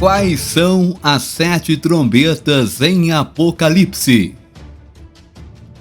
Quais são as 7 trombetas em Apocalipse?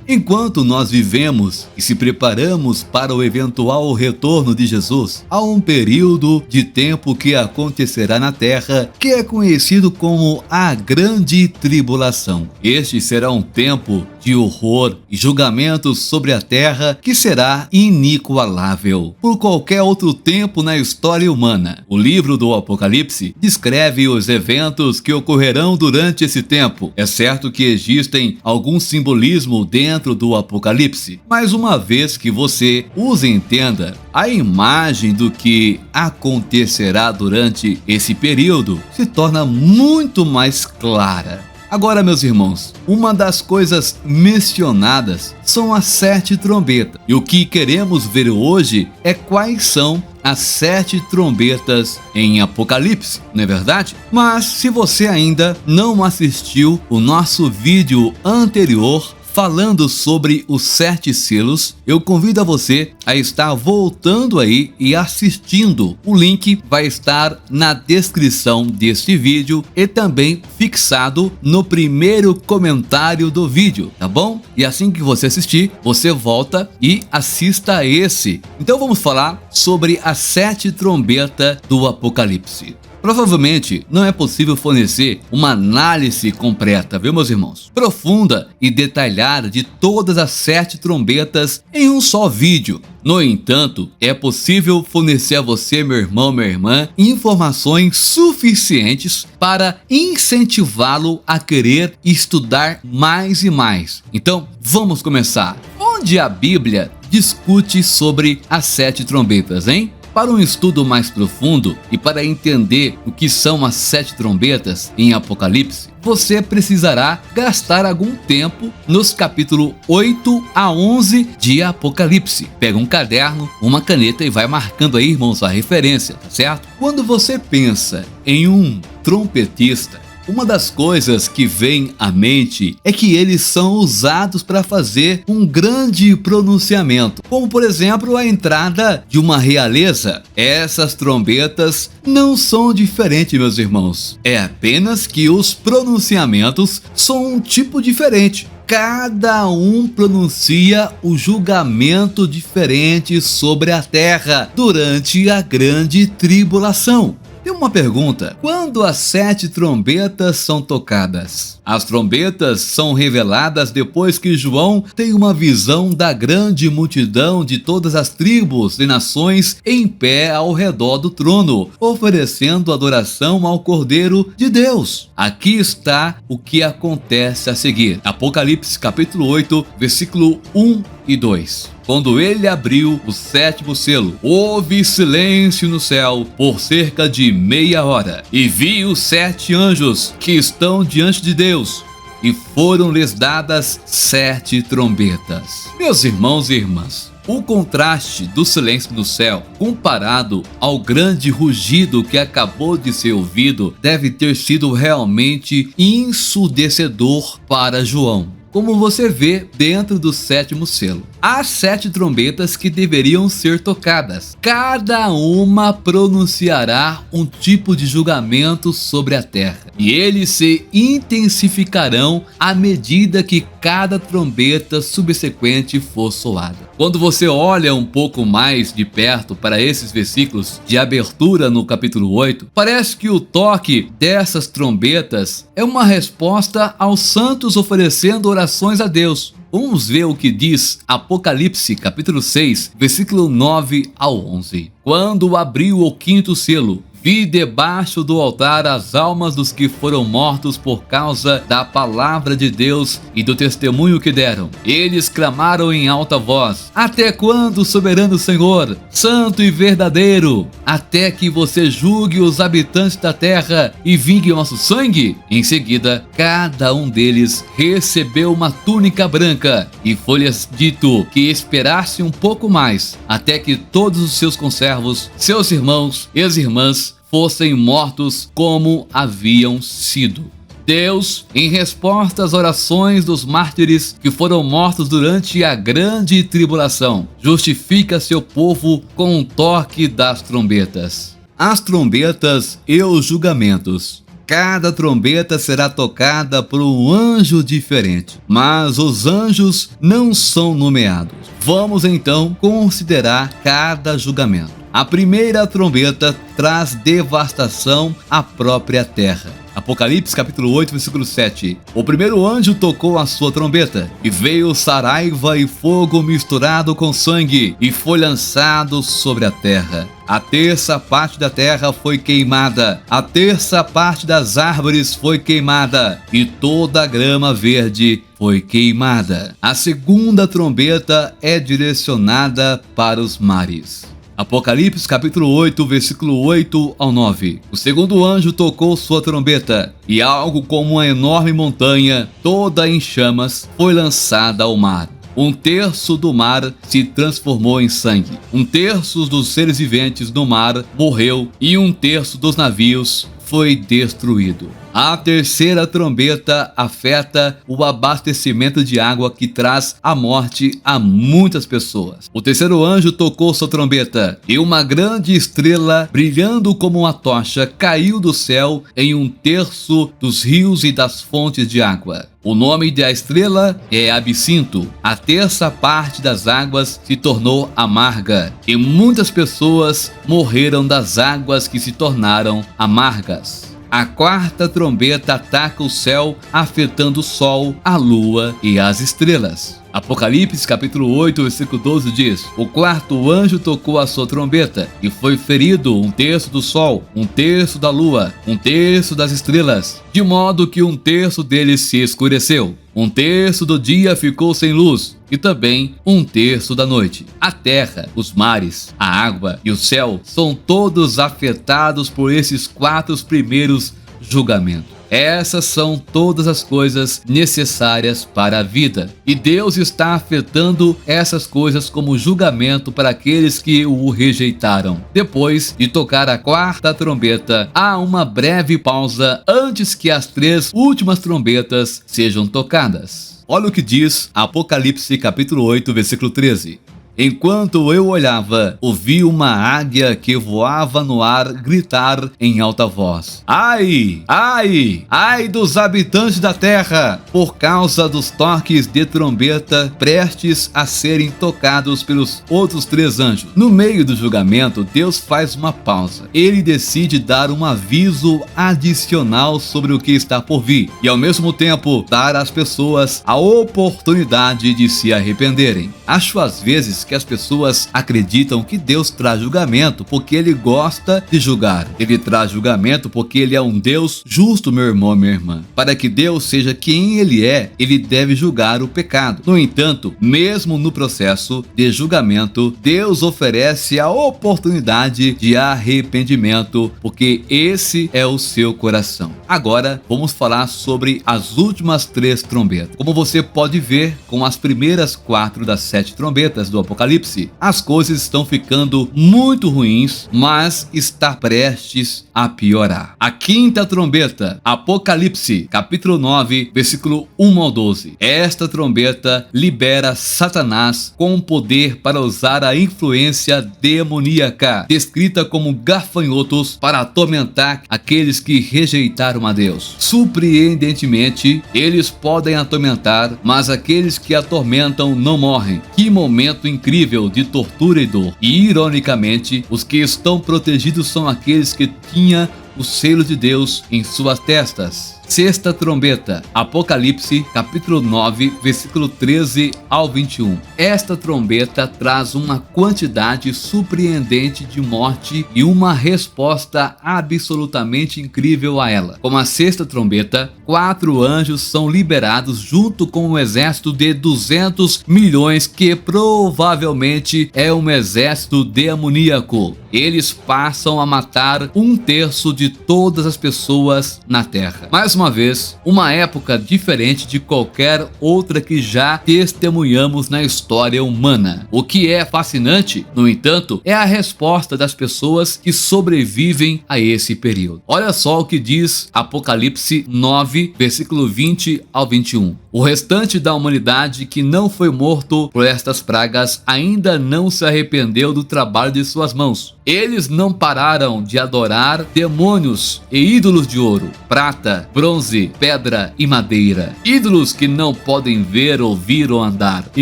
Enquanto nós vivemos e se preparamos para o eventual retorno de Jesus, há um período de tempo que acontecerá na Terra que é conhecido como a Grande Tribulação. Este será um tempo de horror e julgamento sobre a Terra que será inigualável por qualquer outro tempo na história humana. O livro do Apocalipse descreve os eventos que ocorrerão durante esse tempo. É certo que existem algum simbolismo dentro do Apocalipse, mas uma vez que você os entenda, a imagem do que acontecerá durante esse período se torna muito mais clara. Agora, meus irmãos, uma das coisas mencionadas são as 7 trombetas. E o que queremos ver hoje é quais são as 7 trombetas em Apocalipse, não é verdade? Mas se você ainda não assistiu o nosso vídeo anterior falando sobre os 7 selos, eu convido a você a estar voltando aí e assistindo. O link vai estar na descrição deste vídeo e também fixado no primeiro comentário do vídeo, tá bom? E assim que você assistir, você volta e assista esse. Então vamos falar sobre as 7 trombetas do Apocalipse. Provavelmente não é possível fornecer uma análise completa, viu, meus irmãos? Profunda e detalhada de todas as 7 trombetas em um só vídeo. No entanto, é possível fornecer a você, meu irmão, minha irmã, informações suficientes para incentivá-lo a querer estudar mais e mais. Então, vamos começar. Onde a Bíblia discute sobre as 7 trombetas, hein? Para um estudo mais profundo e para entender o que são as 7 trombetas em Apocalipse, você precisará gastar algum tempo nos capítulos 8 a 11 de Apocalipse. Pega um caderno, uma caneta e vai marcando aí, irmãos, a referência, tá certo? Quando você pensa em um trompetista, uma das coisas que vem à mente é que eles são usados para fazer um grande pronunciamento, como por exemplo a entrada de uma realeza. Essas trombetas não são diferentes, meus irmãos, é apenas que os pronunciamentos são um tipo diferente. Cada um pronuncia o julgamento diferente sobre a terra durante a grande tribulação. Tem uma pergunta: quando as 7 trombetas são tocadas? As trombetas são reveladas depois que João tem uma visão da grande multidão de todas as tribos e nações em pé ao redor do trono, oferecendo adoração ao Cordeiro de Deus. Aqui está o que acontece a seguir. Apocalipse capítulo 8, versículo 1 e 2. Quando ele abriu o 7º selo, houve silêncio no céu por cerca de meia hora. E vi os 7 anjos que estão diante de Deus, e foram-lhes dadas 7 trombetas. Meus irmãos e irmãs, o contraste do silêncio no céu comparado ao grande rugido que acabou de ser ouvido deve ter sido realmente ensurdecedor para João, como você vê dentro do 7º selo. Há 7 trombetas que deveriam ser tocadas. Cada uma pronunciará um tipo de julgamento sobre a terra, e eles se intensificarão à medida que cada trombeta subsequente for soada. Quando você olha um pouco mais de perto para esses versículos de abertura no capítulo 8, parece que o toque dessas trombetas é uma resposta aos santos oferecendo orações a Deus. Vamos ver o que diz Apocalipse capítulo 6, versículo 9 ao 11. Quando abriu o 5º selo, vi debaixo do altar as almas dos que foram mortos por causa da palavra de Deus e do testemunho que deram. Eles clamaram em alta voz: até quando, soberano Senhor, santo e verdadeiro, até que você julgue os habitantes da terra e vingue o nosso sangue? Em seguida, cada um deles recebeu uma túnica branca, e foi-lhes dito que esperasse um pouco mais, até que todos os seus conservos, seus irmãos e as irmãs, fossem mortos como haviam sido. Deus, em resposta às orações dos mártires que foram mortos durante a grande tribulação, justifica seu povo com o toque das trombetas. As trombetas e os julgamentos. Cada trombeta será tocada por um anjo diferente, mas os anjos não são nomeados. Vamos então considerar cada julgamento. A primeira trombeta traz devastação à própria terra. Apocalipse capítulo 8, versículo 7. O primeiro anjo tocou a sua trombeta, e veio saraiva e fogo misturado com sangue, e foi lançado sobre a terra. A terça parte da terra foi queimada, a terça parte das árvores foi queimada, e toda a grama verde foi queimada. A segunda trombeta é direcionada para os mares. Apocalipse capítulo 8, versículo 8 ao 9. O segundo anjo tocou sua trombeta, e algo como uma enorme montanha, toda em chamas, foi lançada ao mar. Um terço do mar se transformou em sangue. Um terço dos seres viventes no mar morreu, e um terço dos navios foi destruído. A terceira trombeta afeta o abastecimento de água, que traz a morte a muitas pessoas. O terceiro anjo tocou sua trombeta, e uma grande estrela, brilhando como uma tocha, caiu do céu em um terço dos rios e das fontes de água. O nome da estrela é Absinto. A terça parte das águas se tornou amarga, e muitas pessoas morreram das águas que se tornaram amargas. A quarta trombeta ataca o céu, afetando o sol, a lua e as estrelas. Apocalipse capítulo 8, versículo 12 diz: o quarto anjo tocou a sua trombeta, e foi ferido um terço do sol, um terço da lua, um terço das estrelas, de modo que um terço deles se escureceu. Um terço do dia ficou sem luz, e também um terço da noite. A terra, os mares, a água e o céu são todos afetados por esses quatro primeiros julgamentos. Essas são todas as coisas necessárias para a vida, e Deus está afetando essas coisas como julgamento para aqueles que o rejeitaram. Depois de tocar a quarta trombeta, há uma breve pausa antes que as três últimas trombetas sejam tocadas. Olha o que diz Apocalipse capítulo 8, versículo 13. Enquanto eu olhava, ouvi uma águia que voava no ar gritar em alta voz: ai, ai, ai dos habitantes da terra, por causa dos toques de trombeta prestes a serem tocados pelos outros três anjos. No meio do julgamento, Deus faz uma pausa. Ele decide dar um aviso adicional sobre o que está por vir, e ao mesmo tempo dar às pessoas a oportunidade de se arrependerem. Acho às vezes que as pessoas acreditam que Deus traz julgamento porque Ele gosta de julgar. Ele traz julgamento porque Ele é um Deus justo, meu irmão, minha irmã. Para que Deus seja quem Ele é, Ele deve julgar o pecado. No entanto, mesmo no processo de julgamento, Deus oferece a oportunidade de arrependimento, porque esse é o seu coração. Agora, vamos falar sobre as últimas três trombetas. Como você pode ver, com as primeiras 4 das 7 trombetas do Apocalipse, as coisas estão ficando muito ruins, mas está prestes a piorar. A quinta trombeta, Apocalipse, capítulo 9, versículo 1 ao 12. Esta trombeta libera Satanás com poder para usar a influência demoníaca, descrita como gafanhotos, para atormentar aqueles que rejeitaram a Deus. Surpreendentemente, eles podem atormentar, mas aqueles que atormentam não morrem. Que momento incrível de tortura e dor. E, ironicamente, os que estão protegidos são aqueles que tinham o selo de Deus em suas testas. Sexta trombeta, Apocalipse, capítulo 9, versículo 13 ao 21. Esta trombeta traz uma quantidade surpreendente de morte e uma resposta absolutamente incrível a ela. Como a sexta trombeta, 4 anjos são liberados junto com um exército de 200 milhões, que provavelmente é um exército demoníaco. Eles passam a matar um terço de todas as pessoas na terra. Mais uma vez, uma época diferente de qualquer outra que já testemunhamos na história humana. O que é fascinante, no entanto, é a resposta das pessoas que sobrevivem a esse período. Olha só o que diz Apocalipse 9, versículo 20 ao 21. O restante da humanidade que não foi morto por estas pragas ainda não se arrependeu do trabalho de suas mãos. Eles não pararam de adorar demônios e ídolos de ouro, prata, bronze, pedra e madeira. Ídolos que não podem ver, ouvir ou andar, e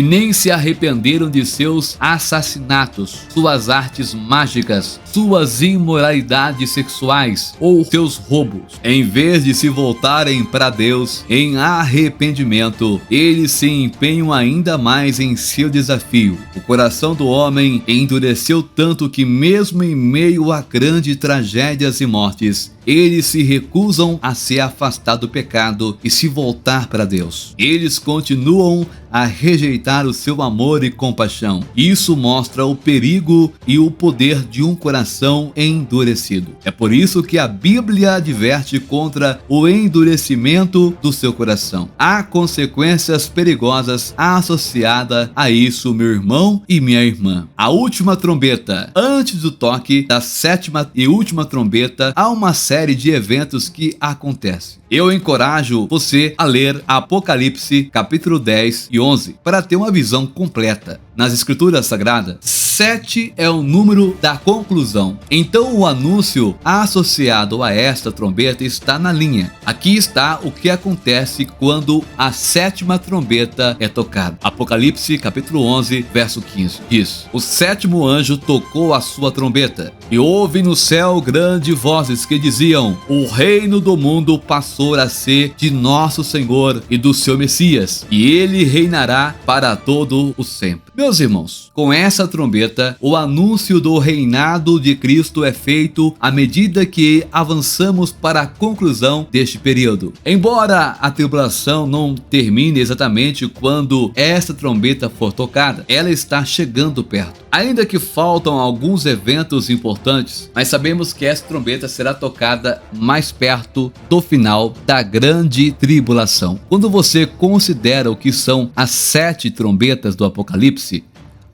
nem se arrependeram de seus assassinatos, suas artes mágicas, suas imoralidades sexuais ou seus roubos. Em vez de se voltarem para Deus em arrependimento, eles se empenham ainda mais em seu desafio. O coração do homem endureceu tanto que, mesmo em meio a grandes tragédias e mortes, eles se recusam a se afastar do pecado e se voltar para Deus. Eles continuam a rejeitar o seu amor e compaixão. Isso mostra o perigo e o poder de um coração endurecido. É por isso que a Bíblia adverte contra o endurecimento do seu coração. Há consequências perigosas associadas a isso, meu irmão e minha irmã. A última trombeta. Antes do toque da sétima e última trombeta, há uma série de eventos que acontecem. Eu encorajo você a ler Apocalipse capítulo 10 e 11 para ter uma visão completa. Nas escrituras sagradas, 7 é o número da conclusão. Então o anúncio associado a esta trombeta está na linha. Aqui está o que acontece quando a sétima trombeta é tocada. Apocalipse capítulo 11, verso 15 diz: o sétimo anjo tocou a sua trombeta, e houve no céu grandes vozes que diziam: o reino do mundo passou a ser de nosso Senhor e do seu Messias, e ele reinará para todo o sempre. Meus irmãos, com essa trombeta, o anúncio do reinado de Cristo é feito à medida que avançamos para a conclusão deste período. Embora a tribulação não termine exatamente quando esta trombeta for tocada, ela está chegando perto. Ainda que faltam alguns eventos importantes, mas sabemos que essa trombeta será tocada mais perto do final da grande tribulação. Quando você considera o que são as 7 trombetas do Apocalipse,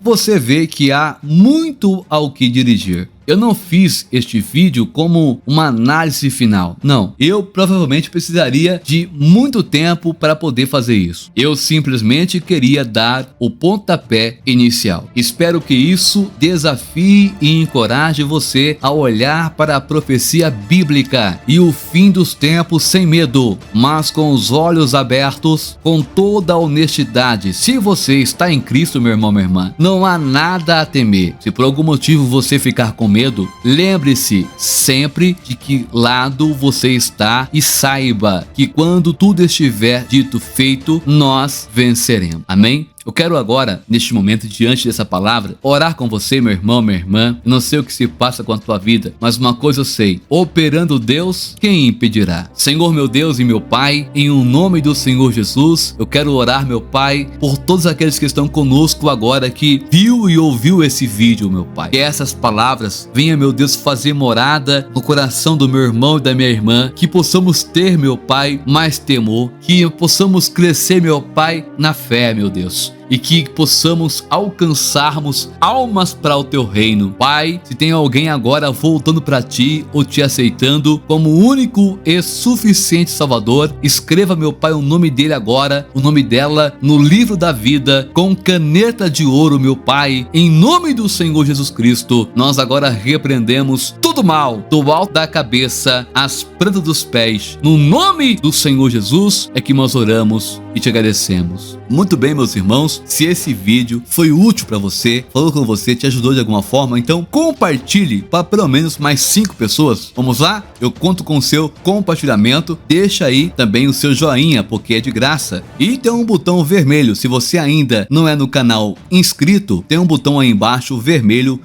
você vê que há muito ao que dirigir. Eu não fiz este vídeo como uma análise final. Não, eu provavelmente precisaria de muito tempo para poder fazer isso. Eu simplesmente queria dar o pontapé inicial. Espero que isso desafie e encoraje você a olhar para a profecia bíblica e o fim dos tempos sem medo, mas com os olhos abertos, com toda a honestidade. Se você está em Cristo, meu irmão, minha irmã, não há nada a temer. Se por algum motivo você ficar com medo, lembre-se sempre de que lado você está e saiba que quando tudo estiver dito feito, nós venceremos. Amém? Eu quero agora, neste momento, diante dessa palavra, orar com você, meu irmão, minha irmã. Eu não sei o que se passa com a tua vida, mas uma coisa eu sei: operando Deus, quem impedirá? Senhor, meu Deus e meu Pai, em o nome do Senhor Jesus, eu quero orar, meu Pai, por todos aqueles que estão conosco agora, que viu e ouviu esse vídeo, meu Pai. Que essas palavras venham, meu Deus, fazer morada no coração do meu irmão e da minha irmã, que possamos ter, meu Pai, mais temor, que possamos crescer, meu Pai, na fé, meu Deus, e que possamos alcançarmos almas para o teu reino. Pai, se tem alguém agora voltando para ti ou te aceitando como único e suficiente Salvador, escreva, meu Pai, o nome dele agora, o nome dela, no livro da vida, com caneta de ouro, meu Pai, em nome do Senhor Jesus Cristo. Nós agora repreendemos todo mal, do alto da cabeça às plantas dos pés. No nome do Senhor Jesus é que nós oramos e te agradecemos. Muito bem, meus irmãos, se esse vídeo foi útil para você, falou com você, te ajudou de alguma forma, então compartilhe para pelo menos mais 5 pessoas. Vamos lá? Eu conto com o seu compartilhamento. Deixa aí também o seu joinha, porque é de graça. E tem um botão vermelho. Se você ainda não é no canal inscrito, tem um botão aí embaixo vermelho,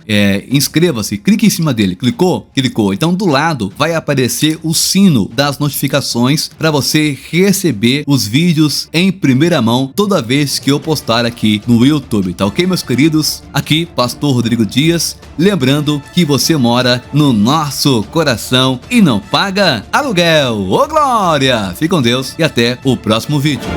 inscreva-se. Clique em cima dele. Clicou? Clicou. Então do lado vai aparecer o sino das notificações para você receber os vídeos em primeira mão toda vez que eu postar aqui no YouTube, tá ok, meus queridos? Aqui, Pastor Rodrigo Dias, lembrando que você mora no nosso coração e não paga aluguel. Ô glória! Fique com Deus e até o próximo vídeo.